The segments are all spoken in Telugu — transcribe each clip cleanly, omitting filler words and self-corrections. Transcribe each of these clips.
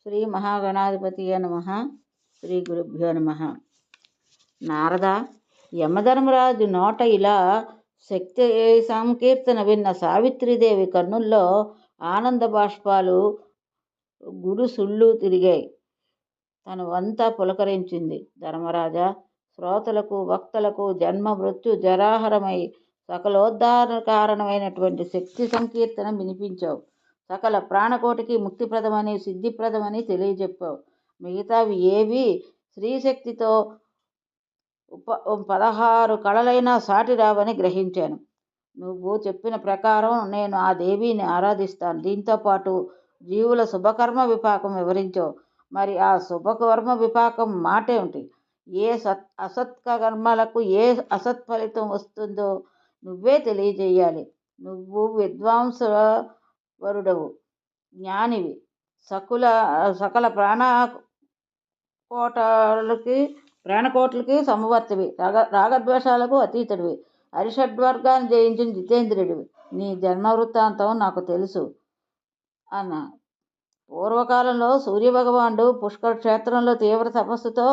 శ్రీ మహాగణాధిపతియే నమః. శ్రీ గురుభ్యో నమః. నారద, యమధర్మరాజు నోట ఇలా శక్తి సంకీర్తన విన్న సావిత్రీదేవి కన్నుల్లో ఆనంద బాష్పాలు గుడుసుళ్ళు తిరిగాయి. తను అంతా పులకరించింది. ధర్మరాజా, శ్రోతలకు భక్తులకు జన్మ మృత్యు జరాహరమై సకలోద్ధారణ కారణమైనటువంటి శక్తి సంకీర్తన వినిపించావు. సకల ప్రాణకోటికి ముక్తిప్రదమని సిద్ధిప్రదమని తెలియజెప్పావు. మిగతావి ఏవి స్త్రీశక్తితో 16 కళలైనా సాటి రావని గ్రహించాను. నువ్వు చెప్పిన ప్రకారం నేను ఆ దేవిని ఆరాధిస్తాను. దీంతోపాటు జీవుల శుభకర్మ విపాకం వివరించావు. మరి ఆ శుభకర్మ విపాకం మాటేమిటి? ఏ అసత్కర్మలకు ఏ అసత్ఫలితం వస్తుందో నువ్వే తెలియజేయాలి. నువ్వు విద్వాంసవరుడవు, జ్ఞానివి, సకల ప్రాణకోట్లకి సమవర్తివి, రాగద్వేషాలకు అతీతుడివి, అరిషడ్వర్గాన్ని జయించిన జితేంద్రుడివి. నీ జన్మ వృత్తాంతం నాకు తెలుసు అన్నా. పూర్వకాలంలో సూర్యభగవానుడు పుష్కర క్షేత్రంలో తీవ్ర తపస్సుతో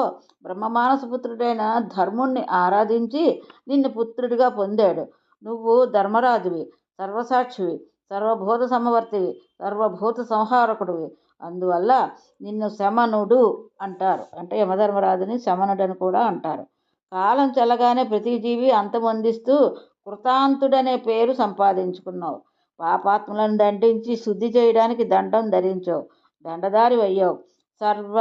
బ్రహ్మమానసపుత్రుడైన ధర్ముణ్ణి ఆరాధించి నిన్ను పుత్రుడిగా పొందాడు. నువ్వు ధర్మరాజువి, సర్వసాక్షివి, సర్వభూత సమవర్తివి, సర్వభూత సంహారకుడివి. అందువల్ల నిన్ను శమనుడు అంటారు. అంటే యమధర్మరాజుని శమనుడని కూడా అంటారు. కాలం చెల్లగానే ప్రతి జీవి అంతమొందిస్తూ కృతాంతుడనే పేరు సంపాదించుకున్నావు. పాపాత్ములను దండించి శుద్ధి చేయడానికి దండం ధరించావు. దండదారి అయ్యావు. సర్వ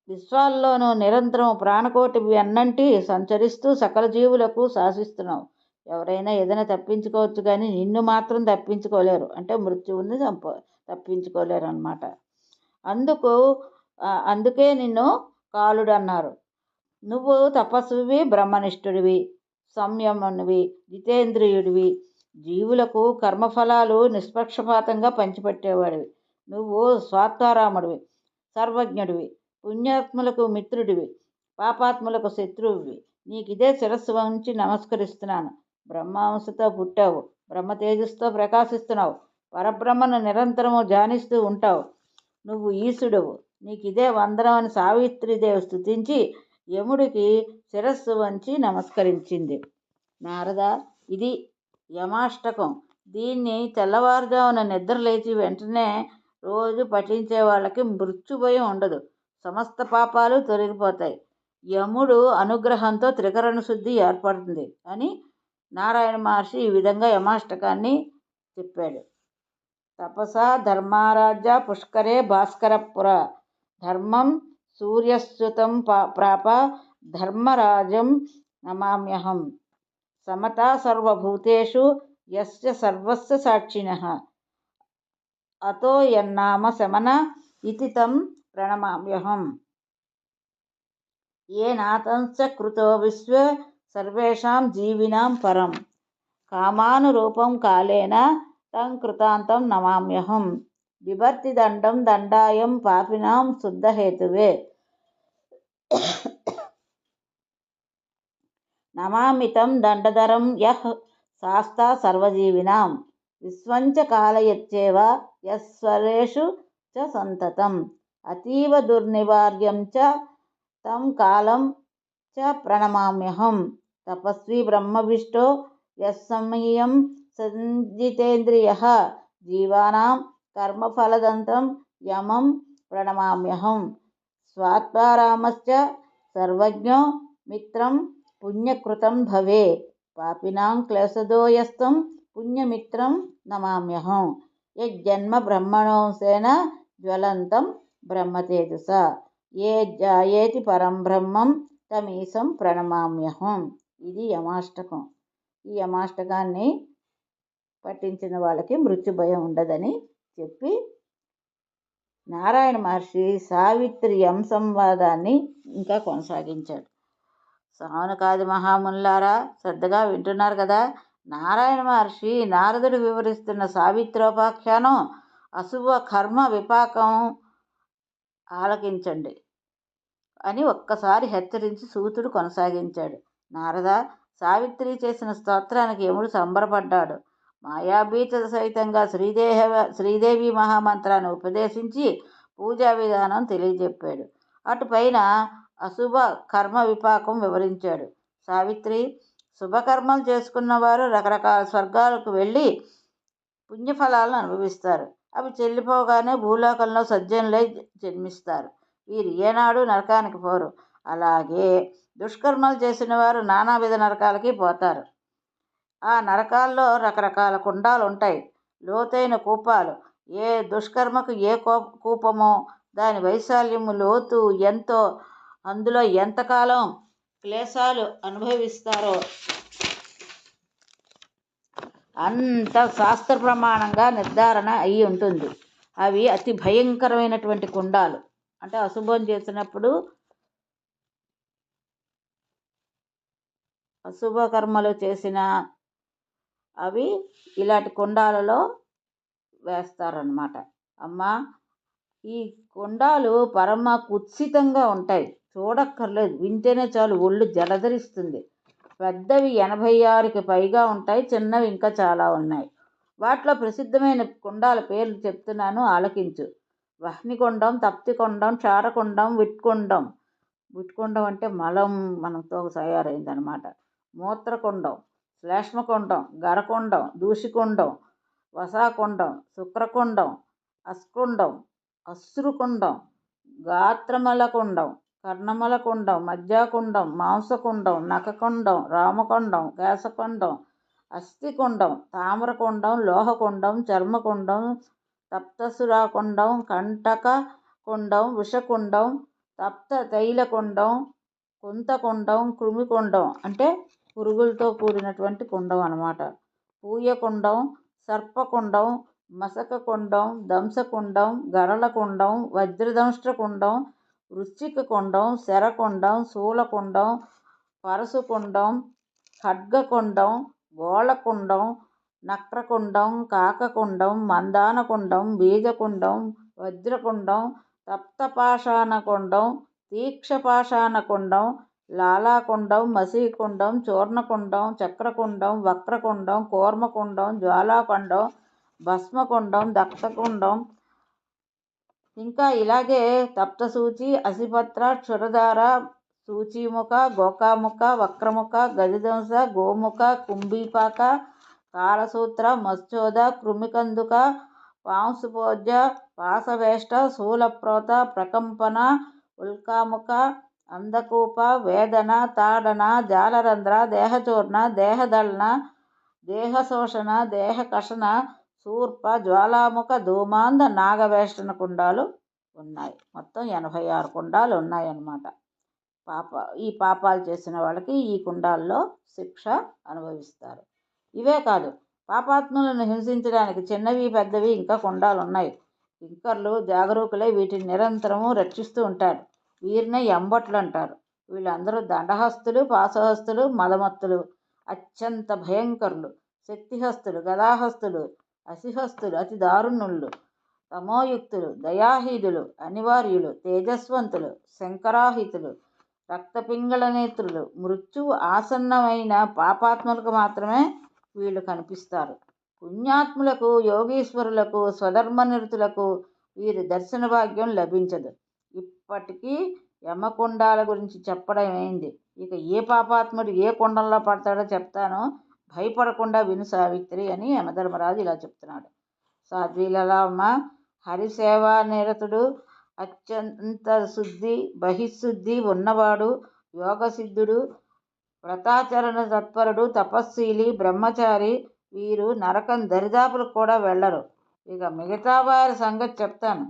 విశ్వాల్లోనూ నిరంతరం ప్రాణకోటి వెన్నంటి సంచరిస్తూ సకల జీవులకు శాసిస్తున్నావు. ఎవరైనా ఏదైనా తప్పించుకోవచ్చు, కానీ నిన్ను మాత్రం తప్పించుకోలేరు. అంటే మృత్యువుని తప్పించుకోలేరు అన్నమాట. అందుకే నిన్ను కాలుడు అన్నారు. నువ్వు తపస్వివి, బ్రహ్మనిష్ఠుడివి, సంయమనుడివి, జితేంద్రియుడివి, జీవులకు కర్మఫలాలు నిష్పక్షపాతంగా పంచిపెట్టేవాడివి. నువ్వు స్వార్థారాముడివి, సర్వజ్ఞుడివి, పుణ్యాత్ములకు మిత్రుడివి, పాపాత్ములకు శత్రువువి. నీకిదే శిరస్సు వంచి నమస్కరిస్తున్నాను. బ్రహ్మాంశతో పుట్టావు, బ్రహ్మ తేజస్సుతో ప్రకాశిస్తున్నావు, పరబ్రహ్మను నిరంతరము ధ్యానిస్తూ ఉంటావు. నువ్వు ఈశుడవు. నీకిదే వందనం అని సావిత్రీదేవి స్తుతించి యముడికి శిరస్సు వంచి నమస్కరించింది. నారద, ఇది యమాష్టకం. దీన్ని తెల్లవారుజామున నిద్ర లేచి వెంటనే రోజు పఠించే వాళ్ళకి మృత్యుభయం ఉండదు. సమస్త పాపాలు తొలగిపోతాయి. యముడు అనుగ్రహంతో త్రికరణ శుద్ధి ఏర్పడుతుంది అని నారాయణ మహర్షి ఈ విధంగా యమాష్టకాన్ని చెప్పాడు. తపసా ధర్మారాజ్య పుష్కరే భాస్కరపుర ధర్మం సూర్యశ్రుతం ప్రాప ధర్మరాజం నమామ్యహం సమతా సర్వభూతేషు యస్య సర్వస్య సాక్షిణః అతో యన్నామ శమన ఇతి తం ప్రణమామ్యహం ఏనాతంచ కృతో విశ్వే సర్వేషాం జీవినాం పరం కామానురూపం కాలేన తం కృతాంతం నమామ్యహం బిభర్తి దండం దండాయం పాపినాం శుద్ధహేతువే నమామితం దండధరం యః శాస్తా సర్వజీవినాం విశ్వంచ కాలయత్యేవ యస్వరేషు చ సంతతం అతీవ దుర్నివార్యం చ తం కాలం చ ప్రణమామ్యహం తపస్వి బ్రహ్మవిష్టో యస్సంయం సంజితేంద్రియః జీవానాం కర్మఫలదంతం యమం ప్రణమామ్యహం స్వాత్మారామశ్చ సర్వజ్ఞో మిత్రం పుణ్యకృతం భవే పాపినాం క్లేశదో యస్తం పుణ్యమిత్రం నమామ్యహం యజ్జన్మ బ్రహ్మణోంశేన జ్వలంతం బ్రహ్మతేజస ఏ జాయేతి పరం బ్రహ్మం తమీశం ప్రణమామ్యహం. ఇది యమాష్టకం. ఈ యమాష్టకాన్ని పఠించిన వాళ్ళకి మృత్యుభయం ఉండదని చెప్పి నారాయణ మహర్షి సావిత్రి సంవాదాన్ని ఇంకా కొనసాగించాడు. సౌనకాది మహామునులారా, శ్రద్ధగా వింటున్నారు కదా. నారాయణ మహర్షి నారదుడు వివరిస్తున్న సావిత్రోపాఖ్యానం అశుభ కర్మ విపాకం ఆలకించండి అని ఒక్కసారి హెచ్చరించి సూతుడు కొనసాగించాడు. నారద, సావిత్రి చేసిన స్తోత్రానికి యముడు సంబరపడ్డాడు. మాయాభీత సహితంగా శ్రీదేవి మహామంత్రాన్ని ఉపదేశించి పూజా విధానం తెలియజెప్పాడు. అటుపైన అశుభ కర్మ విపాకం వివరించాడు. సావిత్రి, శుభకర్మలు చేసుకున్న వారు రకరకాల స్వర్గాలకు వెళ్ళి పుణ్యఫలాలను అనుభవిస్తారు. అవి చెల్లిపోగానే భూలోకంలో సజ్జనులై జన్మిస్తారు. వీరు ఏనాడు నరకానికి పోరు. అలాగే దుష్కర్మలు చేసిన వారు నానావిధ నరకాలకి పోతారు. ఆ నరకాల్లో రకరకాల కుండాలు ఉంటాయి, లోతైన కూపాలు. ఏ దుష్కర్మకు ఏ కూపమో దాని వైశాల్యము లోతు ఎంతో, అందులో ఎంతకాలం క్లేశాలు అనుభవిస్తారో అంత శాస్త్ర ప్రమాణంగా నిర్ధారణ అయి ఉంటుంది. అవి అతి భయంకరమైనటువంటి కుండాలు. అంటే అశుభం చేసినప్పుడు, అశుభ కర్మలు చేసిన అవి ఇలాంటి కుండాలలో వేస్తారన్నమాట. అమ్మా, ఈ కుండాలు పరమ కుత్సితంగా ఉంటాయి. చూడక్కర్లేదు, వింటేనే చాలు ఒళ్ళు జలధరిస్తుంది. పెద్దవి 86కి పైగా ఉంటాయి, చిన్నవి ఇంకా చాలా ఉన్నాయి. వాటిలో ప్రసిద్ధమైన కుండాల పేర్లు చెప్తున్నాను, ఆలకించు. వహ్నికుండం, తప్తికుండం, క్షారకుండం, విట్కుండం. విట్కుండం అంటే మలం మనతో తయారైందనమాట. మూత్రకుండం, శ్లేష్మకుండం, గరకుండం, దూషికుండం, వసాకుండం, శుక్రకుండం, అస్కుండం, అశ్రుకుండం, గాత్రమలకుండం, కర్ణమలకుండం, మజ్జాకుండం, మాంసకుండం, నఖకుండం, రామకుండం, కేశకుండం, అస్థికుండం, తామ్రకుండం, లోహకుండం, చర్మకుండం, తప్తసురాకుండం, కంటకకుండం, విషకుండం, తప్త తైలకుండం, కుంతకుండం, కృమికుండం అంటే పురుగులతో కూడినటువంటి కుండం అన్నమాట. పూయకుండం, సర్పకుండం, మసకకుండం, దంసకుండం, గరళకుండం, వజ్రదంష్ట్రకుండం, వృశ్చికకుండం, శరకుండం, శూలకుండం, పరశుకుండం, ఖడ్గకుండం, గోళకుండం, నక్రకుండం, కాకకుండం, మందానకుండం, బీజకుండం, వజ్రకుండం, తప్తపాషాణకుండం, తీక్షపాషాణకుండం, లాలాకుండం, మసీకుండం, చూర్ణకుండం, చక్రకుండం, వక్రకుండం, కూర్మకుండం, జ్వాలాకుండం, భస్మకుండం, దక్షకుండం, ఇంకా ఇలాగే తప్తసూచి, అసిపత్ర, క్షురధార, సూచీముఖ, గోకాముఖ, వక్రముఖ, గజదంస, గోముఖ, కుంభీపాక, కాలసూత్ర, మత్స్యోద, కృమికందుక, పాంశుపోజ్య, పాశవేష్ట, శూలప్రోత, ప్రకంపన, ఉల్కాముఖ, అందకూప, వేదన, తాడన, జాలరంధ్ర, దేహచూర్ణ, దేహదళన, దేహశోషణ, దేహకషణ, శూర్ప, జ్వాలాముఖ, ధూమాంధ, నాగవేష్టన కుండాలు ఉన్నాయి. మొత్తం 86 కుండాలు ఉన్నాయన్నమాట. ఈ పాపాలు చేసిన వాళ్ళకి ఈ కుండాల్లో శిక్ష అనుభవిస్తారు. ఇవే కాదు, పాపాత్ములను హింసించడానికి చిన్నవి పెద్దవి ఇంకా కుండాలు ఉన్నాయి. కింకర్లు జాగరూకులై వీటిని నిరంతరము రక్షిస్తూ ఉంటారు. వీరినే ఎంబట్లు అంటారు. వీళ్ళందరూ దండహస్తులు, పాశహస్తులు, మదమత్తులు, అత్యంత భయంకరులు. శక్తిహస్తులు, గదాహస్తులు, అసిహస్తులు, అతి దారుణులు, తమోయుక్తులు, దయాహీదులు, అనివార్యులు, తేజస్వంతులు, శంకరాహితులు, రక్తపింగళ నేత్రులు. మృత్యువు ఆసన్నమైన పాపాత్ములకు మాత్రమే వీళ్ళు కనిపిస్తారు. పుణ్యాత్ములకు, యోగీశ్వరులకు, స్వధర్మనిరతులకు వీరి దర్శన భాగ్యం లభించదు. ఇప్పటికీ యమకుండాల గురించి చెప్పడం అయింది. ఇక ఏ పాపాత్ముడు ఏ కుండంలో పడతాడో చెప్తాను, భయపడకుండా విను సావిత్రి అని యమధర్మరాజు ఇలా చెప్తున్నాడు. సాధ్వీలమ్మ, హరిసేవా నిరతుడు, అత్యంత శుద్ధి బహిశుద్ధి ఉన్నవాడు, యోగసిద్ధుడు, వ్రతాచరణ తత్పరుడు, తపస్శీలి, బ్రహ్మచారి. వీరు నరకం దరిదాపులకు కూడా వెళ్ళరు. ఇక మిగతా వారి సంగతి చెప్తాను.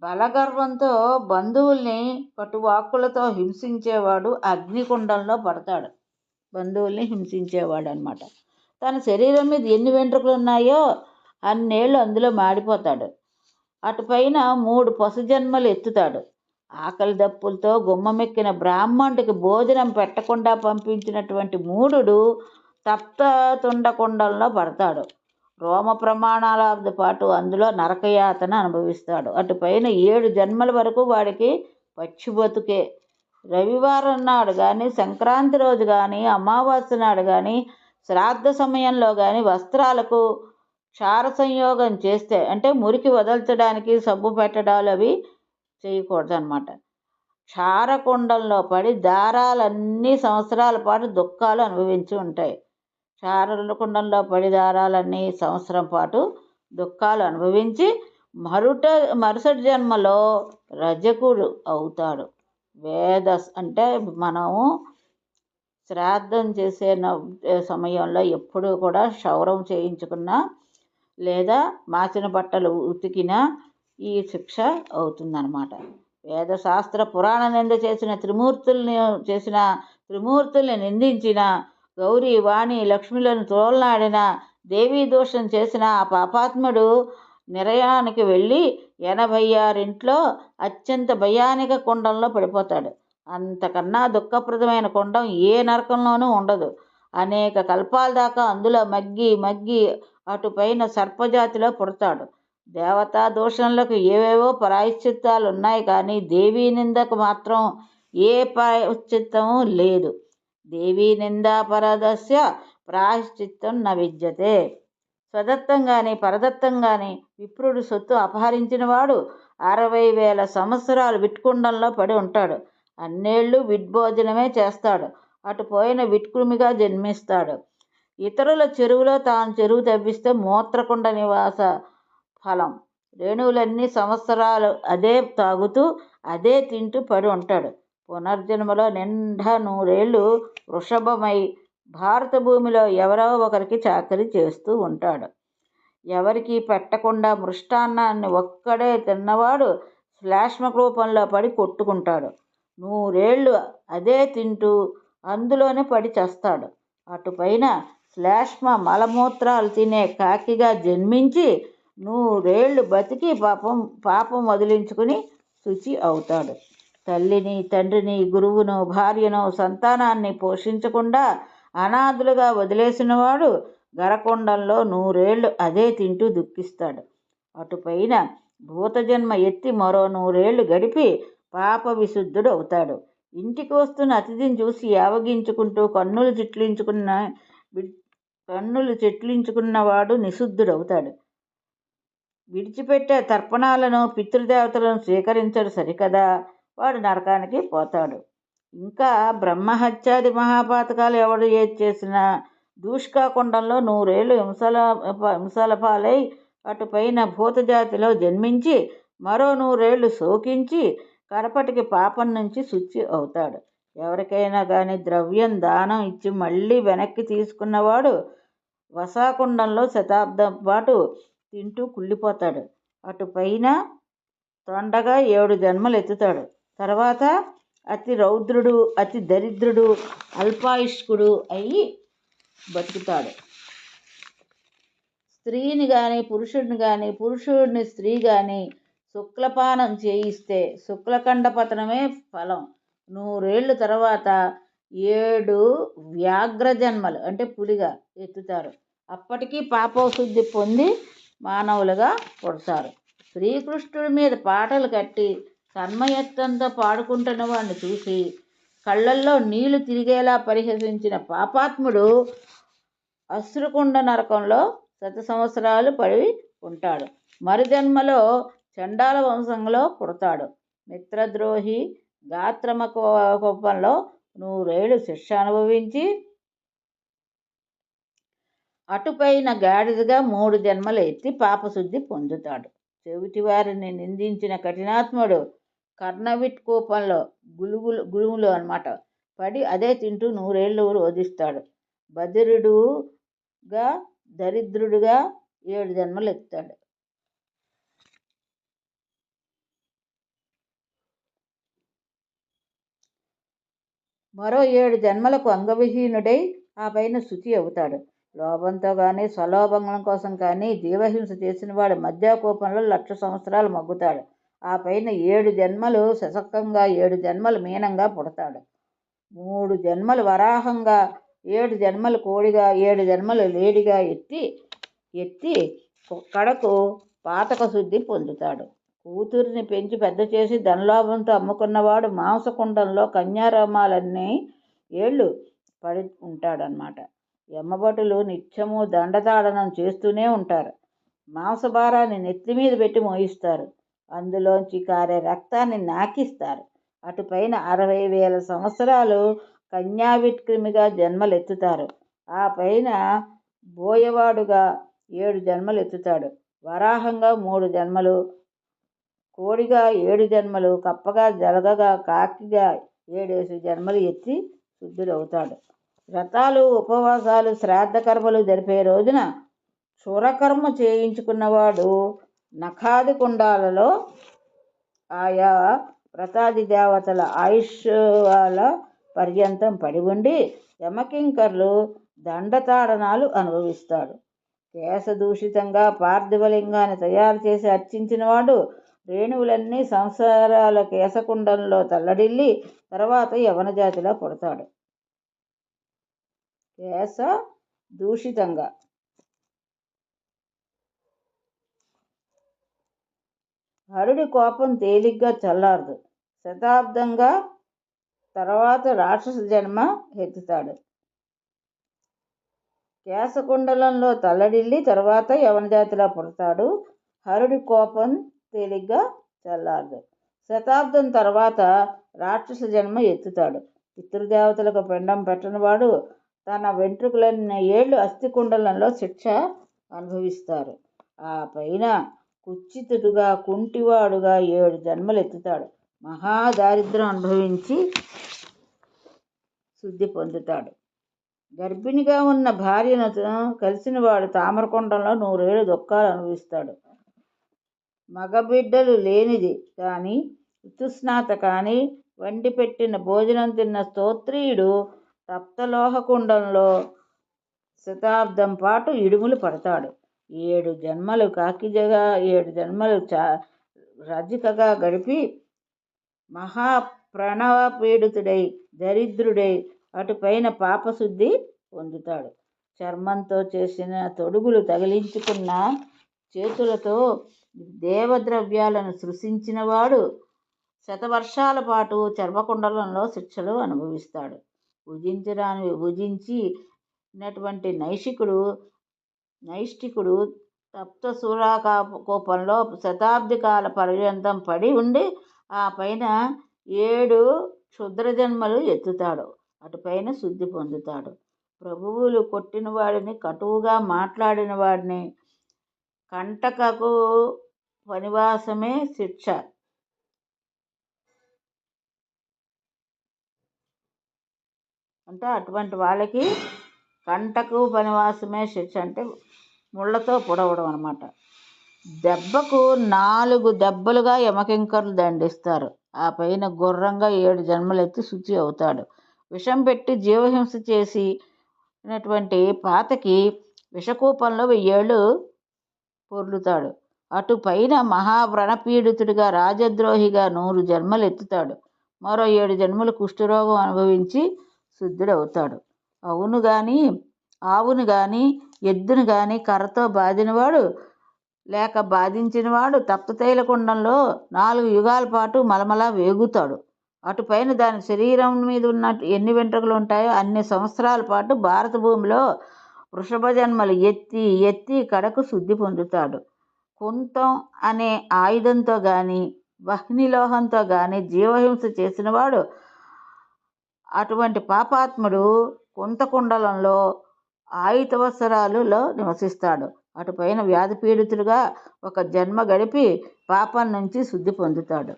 బలగర్వంతో బంధువుల్ని కటువాక్కులతో హింసించేవాడు అగ్నికుండంలో పడతాడు. బంధువుల్ని హింసించేవాడు అనమాట. తన శరీరం మీద ఎన్ని వెంట్రుకలు ఉన్నాయో అన్నేళ్ళు అందులో మాడిపోతాడు. అటుపైన 3 పశుజన్మలు ఎత్తుతాడు. ఆకలి దప్పులతో గుమ్మమెక్కిన బ్రాహ్మణుడికి భోజనం పెట్టకుండా పంపించినటువంటి మూఢుడు తప్త తుండకుండంలో పడతాడు. రోమ ప్రమాణాలతో పాటు అందులో నరకయాతన అనుభవిస్తాడు. అటుపైన 7 జన్మల వరకు వాడికి పచ్చి బతుకే. రవివారం నాడు కానీ, సంక్రాంతి రోజు కానీ, అమావాస్య నాడు కానీ, శ్రాద్ధ సమయంలో కానీ వస్త్రాలకు క్షార సంయోగం చేస్తే అంటే మురికి వదల్చడానికి సబ్బు పెట్టడాలు అవి చేయకూడదు అనమాట. క్షారకుండంలో పడి దారాలన్నీ సంవత్సరాల పాటు దుఃఖాలు అనుభవించి ఉంటాయి. క్షారకుండంలో పడి దారాలన్నీ సంవత్సరం పాటు దుఃఖాలు అనుభవించి మరుసటి జన్మలో రజకుడు అవుతాడు. అంటే మనము శ్రాద్ధం చేసే సమయంలో ఎప్పుడూ కూడా క్షౌరం చేయించుకున్నా లేదా మాసిన బట్టలు ఉతికినా ఈ శిక్ష అవుతుందన్నమాట. వేదశాస్త్ర పురాణ నింద చేసిన త్రిమూర్తుల్ని నిందించిన, గౌరీ వాణి లక్ష్మిలను తోలనాడిన, దేవీ దోషం చేసిన ఆ పాపాత్ముడు నిరయానికి వెళ్ళి 86 ఇంట్లో అత్యంత భయానిక కుండంలో పడిపోతాడు. అంతకన్నా దుఃఖప్రదమైన కుండం ఏ నరకంలోనూ ఉండదు. అనేక కల్పాల దాకా అందులో మగ్గి అటుపైన సర్పజాతిలో పుడతాడు. దేవతా దోషణలకు ఏవేవో ప్రాయశ్చిత్తాలు ఉన్నాయి, కానీ దేవీ నిందకు మాత్రం ఏ ప్రాయశ్చిత్తము లేదు. దేవీ నిందాపరాధస్య ప్రాయశ్చిత్తం న విద్యతే. స్వదత్తం కానీ పరదత్తం కానీ విప్రుడు సొత్తు అపహరించిన వాడు 60,000 సంవత్సరాలు విట్కుండంలో పడి ఉంటాడు. అన్నేళ్ళు విట్భోజనమే చేస్తాడు. అటు పోయిన విట్కృమిగా జన్మిస్తాడు. ఇతరుల చెరువులో తాను చెరువు తవ్విస్తే మూత్రకుండ నివాస ఫలం. రేణువులన్నీ సంవత్సరాలు అదే తాగుతూ అదే తింటూ పడి ఉంటాడు. పునర్జన్మలో నిండా 100 ఏళ్ళు వృషభమై భారత భూమిలో ఎవరో ఒకరికి చాకరీ చేస్తూ ఉంటాడు. ఎవరికి పెట్టకుండా మృష్టాన్నాన్ని ఒక్కడే తిన్నవాడు శ్లేష్మ రూపంలో పడి కొట్టుకుంటాడు. 100 ఏళ్ళు అదే తింటూ అందులోనే పడి చేస్తాడు. అటుపైన శ్లేష్మ మలమూత్రాలు తినే కాకిగా జన్మించి 100 ఏళ్ళు బతికి పాపం వదిలించుకుని శుచి అవుతాడు. తల్లిని, తండ్రిని, గురువును, భార్యను, సంతానాన్ని పోషించకుండా అనాథులుగా వదిలేసినవాడు గరకొండంలో 100 ఏళ్ళు అదే తింటూ దుఃఖిస్తాడు. అటుపైన భూతజన్మ ఎత్తి మరో 100 ఏళ్ళు గడిపి పాప విశుద్ధుడు అవుతాడు. ఇంటికి వస్తున్న అతిథిని చూసి యావగించుకుంటూ కన్నులు చిట్లించుకున్నవాడు నిశుద్ధుడవుతాడు. విడిచిపెట్టే తర్పణాలను, పితృదేవతలను స్వీకరించడు సరికదా, వాడు నరకానికి పోతాడు. ఇంకా బ్రహ్మహత్యాది మహాపాతకాలు ఎవడు ఏది చేసినా దూష్కాకుండంలో 100 ఏళ్ళు హింసల పాలై అటుపైన భూతజాతిలో జన్మించి మరో 100 ఏళ్ళు శోకించి కడపటికి పాపం నుంచి శుచి అవుతాడు. ఎవరికైనా కానీ ద్రవ్యం దానం ఇచ్చి మళ్ళీ వెనక్కి తీసుకున్నవాడు వసాకుండంలో శతాబ్దం పాటు తింటూ కుళ్ళిపోతాడు. అటుపైన తొండగా 7 జన్మలు ఎత్తుతాడు. తర్వాత అతి రౌద్రుడు, అతి దరిద్రుడు, అల్పాయుష్కుడు అయి బతుకుతాడు. స్త్రీని కానీ పురుషుడిని స్త్రీ కానీ శుక్లపానం చేయిస్తే శుక్లకండ పతనమే ఫలం. 100 ఏళ్ళు తర్వాత 7 వ్యాఘ్ర జన్మలు అంటే పులిగా ఎత్తుతారు. అప్పటికీ పాపశుద్ధి పొంది మానవులుగా పుడతారు. శ్రీకృష్ణుడి మీద పాటలు కట్టి తన్మయత్వంతో పాడుకుంటున్న వాడిని చూసి కళ్ళల్లో నీళ్లు తిరిగేలా పరిహసించిన పాపాత్ముడు అశ్రుకుండ నరకంలో 100 సంవత్సరాలు పడి ఉంటాడు. మరుజన్మలో చండాల వంశంలో పుడతాడు. మిత్రద్రోహి గాత్రమ కోపంలో 100 ఏళ్ళు శిక్ష అనుభవించి అటుపైన గాడిదగా 3 జన్మలు ఎత్తి పాపశుద్ధి పొందుతాడు. చెవిటివారిని నిందించిన కఠినాత్ముడు కర్ణవిట్ కూపంలో గురువులు అన్నమాట పడి అదే తింటూ 100 ఏళ్ళు రోధిస్తాడు. బధిరుడుగా దరిద్రుడుగా 7 జన్మలు ఎత్తాడు. మరో 7 జన్మలకు అంగవిహీనుడై ఆ పైన శుచి అవుతాడు. లోభంతో కానీ స్వలోభం కోసం కానీ జీవహింస చేసిన వాడు మధ్యాకోపంలో 1,00,000 సంవత్సరాలు మగ్గుతాడు. ఆ పైన 7 జన్మలు శశకంగా, 7 జన్మలు మీనంగా పుడతాడు. 3 జన్మలు వరాహంగా, 7 జన్మలు కోడిగా, 7 జన్మలు లేడిగా ఎత్తి కడకు పాతక శుద్ధి పొందుతాడు. కూతురిని పెంచి పెద్ద చేసి ధనలాభంతో అమ్ముకున్నవాడు మాంసకుండంలో కన్యారామాలన్నీ ఏళ్ళు పడి ఉంటాడనమాట. యమభటులు నిత్యము దండతాడనం చేస్తూనే ఉంటారు. మాంసభారాన్ని నెత్తిమీద పెట్టి మోయిస్తారు. అందులోంచి కారే రక్తాన్ని నాకిస్తారు. అటుపైన 60,000 సంవత్సరాలు కన్యావిక్రమిగా జన్మలెత్తుతారు. ఆ పైన బోయవాడుగా 7 జన్మలెత్తుతాడు. వరాహంగా 3 జన్మలు, కోడిగా 7 జన్మలు, కప్పగా, జలగగా, కాకిగా 7 జన్మలు ఎత్తి శుద్ధుడవుతాడు. వ్రతాలు, ఉపవాసాలు, శ్రాద్ధకర్మలు జరిపే రోజున క్షురకర్మ చేయించుకున్నవాడు నఖాది కుండాలలో ఆయా వ్రతాది దేవతల ఆయుష్ల పర్యంతం పడి ఉండి యమకింకర్లు దండతాడనాలు అనుభవిస్తాడు. కేశదూషితంగా పార్థివలింగాన్ని తయారు చేసి అర్చించినవాడు రేణువులన్నీ సంసారాల కేశకుండంలో తల్లడిల్లి తర్వాత యవనజాతిలో పుడతాడు. కేశ దూషితంగా హరుడి కోపం తేలిగ్గా చల్లారదు. శతాబ్దంగా తర్వాత రాక్షస జన్మ ఎత్తుతాడు. కేశకుండలంలో తల్లడిల్లి తర్వాత యవనజాతిలో పుడతాడు. హరుడి కోపం తేలిగ్గా చల్లారదు. శతాబ్దం తర్వాత రాక్షస జన్మ ఎత్తుతాడు. పితృదేవతలకు పిండం పెట్టనివాడు తన వెంట్రుకలన్నీ ఏళ్ళు అస్థికుండలంలో శిక్ష అనుభవిస్తారు. ఆ పైన కుచ్చితుడుగా, కుంటివాడుగా 7 జన్మలు ఎత్తుతాడు. మహాదారిద్ర్యం అనుభవించి శుద్ధి పొందుతాడు. గర్భిణిగా ఉన్న భార్యను కలిసినవాడు తామరకొండంలో 100 ఏళ్ళు దుఃఖాలు అనుభవిస్తాడు. మగబిడ్డలు లేనిది కానీ, ఋతుస్నాత కానీ, వండి పెట్టిన భోజనం తిన్న స్తోత్రీయుడు తప్తలోహకుండంలో శతాబ్దం పాటు ఇడుములు పడతాడు. 7 జన్మలు కాకిజగా, 7 జన్మలు రజికగా గడిపి మహాప్రణవపీడితుడై దరిద్రుడై అటుపైన పాపశుద్ధి పొందుతాడు. చర్మంతో చేసిన తొడుగులు తగిలించుకున్న చేతులతో దేవద్రవ్యాలను సృష్టించినవాడు శతవర్షాల పాటు చర్మకుండలంలో శిక్షలు అనుభవిస్తాడు. భుజించడాన్ని భుజించినటువంటి నైష్టికుడు తప్తసూరాకోపంలో శతాబ్దికాల పర్యంతం పడి ఉండి ఆ పైన 7 క్షుద్రజన్మలు ఎత్తుతాడు. అటుపైన శుద్ధి పొందుతాడు. ప్రభువులు కొట్టిన వాడిని, కటువుగా మాట్లాడిన వాడిని కంటకకు వనవాసమే శిక్ష. అంటే అటువంటి వాళ్ళకి కంటకు వనవాసమే శిక్ష, అంటే ముళ్ళతో పొడవడం అన్నమాట. దెబ్బకు 4 దెబ్బలుగా యమకింకర్లు దండిస్తారు. ఆ పైన గుర్రంగా 7 జన్మలెత్తి శుచి అవుతాడు. విషం పెట్టి జీవహింస చేసినటువంటి పాతకి విషకూపంలో 1000 ఏళ్ళు పొర్లుతాడు. అటు పైన మహావ్రణపీడితుడిగా, రాజద్రోహిగా 100 జన్మలు ఎత్తుతాడు. మరో 7 జన్మలు కుష్ఠరోగం అనుభవించి శుద్ధుడవుతాడు. ఆవును గాని ఎద్దును గాని కర్రతో బాదినవాడు లేక బాధించినవాడు తప్తతైలకుండంలో 4 యుగాల పాటు మలమలా వేగుతాడు. అటుపైన దాని శరీరం మీద ఉన్న ఎన్ని వెంట్రుకలు ఉంటాయో అన్ని సంవత్సరాల పాటు భారత భూమిలో వృషభ జన్మలు ఎత్తి ఎత్తి కడకు శుద్ధి పొందుతాడు. కుంతం అనే ఆయుధంతో గాని వహ్నిలోహంతో గాని జీవహింస చేసినవాడు అటువంటి పాపాత్ముడు కుంతకుండలంలో ఆయుతవత్సరాలలో నివసిస్తాడు. అటుపైన వ్యాధి పీడితుడుగా 1 జన్మ గడిపి పాపం నుంచి శుద్ధి పొందుతాడు.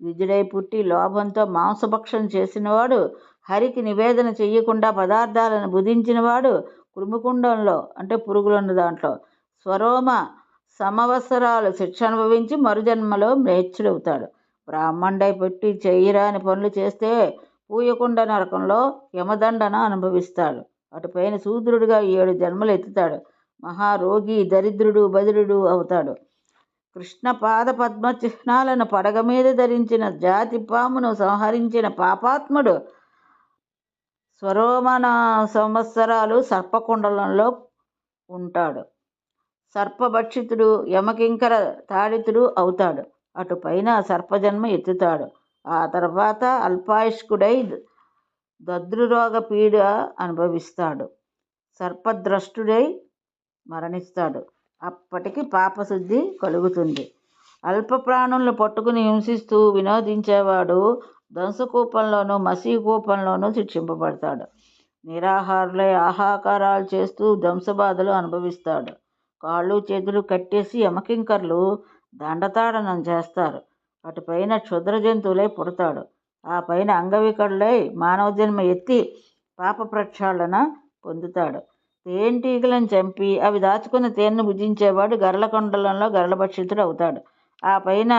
విజుడై పుట్టి లోభంతో మాంసభక్షణ చేసినవాడు, హరికి నివేదన చెయ్యకుండా పదార్థాలను భుజించినవాడు కృమికుండంలో, అంటే పురుగులున్న దాంట్లో స్వరోమ సంవత్సరాలు శిక్ష అనుభవించి మరుజన్మలో మ్లేచ్ఛుడవుతాడు. బ్రాహ్మణుడై పుట్టి చేయరాని పనులు చేస్తే పూయకుండ నరకంలో యమదండన అనుభవిస్తాడు. అటుపైన శూద్రుడిగా 7 జన్మలు ఎత్తుతాడు. మహారోగి, దరిద్రుడు, బధిరుడు అవుతాడు. కృష్ణ పాద పద్మ చిహ్నాలను పడగ మీద ధరించిన జాతి పామును సంహరించిన పాపాత్ముడు స్వరోమన సంవత్సరాలు సర్పకుండలంలో ఉంటాడు. సర్పభక్షితుడు, యమకింకర తాడితుడు అవుతాడు. అటుపైన సర్పజన్మ ఎత్తుతాడు. ఆ తర్వాత అల్పాయుష్కుడై దద్రురోగ పీడ అనుభవిస్తాడు. సర్పద్రష్టుడై మరణిస్తాడు. అప్పటికి పాపశుద్ధి కలుగుతుంది. అల్ప ప్రాణులను పట్టుకుని హింసిస్తూ వినోదించేవాడు ధ్వంసకూపంలోనూ మసీకూపంలోనూ శిక్షింపబడతాడు. నిరాహారులై ఆహాకారాలు చేస్తూ ధ్వంసబాధలు అనుభవిస్తాడు. కాళ్ళు చేతులు కట్టేసి యమకింకర్లు దండతాడనం చేస్తారు. అటుపైన క్షుద్ర జంతువులై పుడతాడు. ఆ పైన అంగవికలుడై మానవ జన్మ ఎత్తి పాప ప్రక్షాళన పొందుతాడు. తేనెటీగలను చంపి అవి దాచుకున్న తేనెను భుజించేవాడు గరళకొండలంలో గరళభక్షితుడు అవుతాడు. ఆ పైన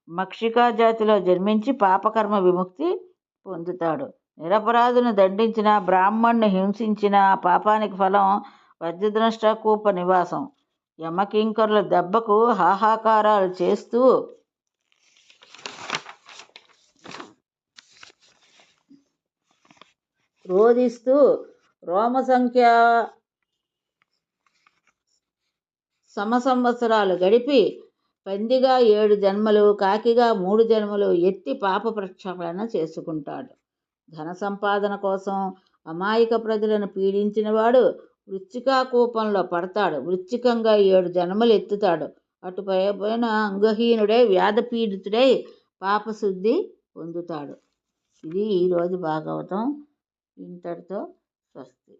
మక్షికా జాతిలో జన్మించి పాపకర్మ విముక్తి పొందుతాడు. నిరపరాధును దండించిన బ్రాహ్మణ్ణి హింసించిన పాపానికి ఫలం వజ్రద్రష్ట కూప నివాసం. యమకింకరుల దెబ్బకు హాహాకారాలు చేస్తూ రోధిస్తూ రోమ సంఖ్య సంవత్సరాలు గడిపి పందిగా 7 జన్మలు కాకిగా 3 జన్మలు ఎత్తి పాప ప్రక్షాళన చేసుకుంటాడు. ధన సంపాదన కోసం అమాయక ప్రజలను పీడించినవాడు వృశ్చికా కూపంలో పడతాడు. వృశ్చికంగా 7 జన్మలు ఎత్తుతాడు. అటుపైన అంగహీనుడై వ్యాధపీడితుడై పాపశుద్ధి పొందుతాడు. ఇది ఈరోజు భాగవతం. ఇంతటితో స్వస్తి.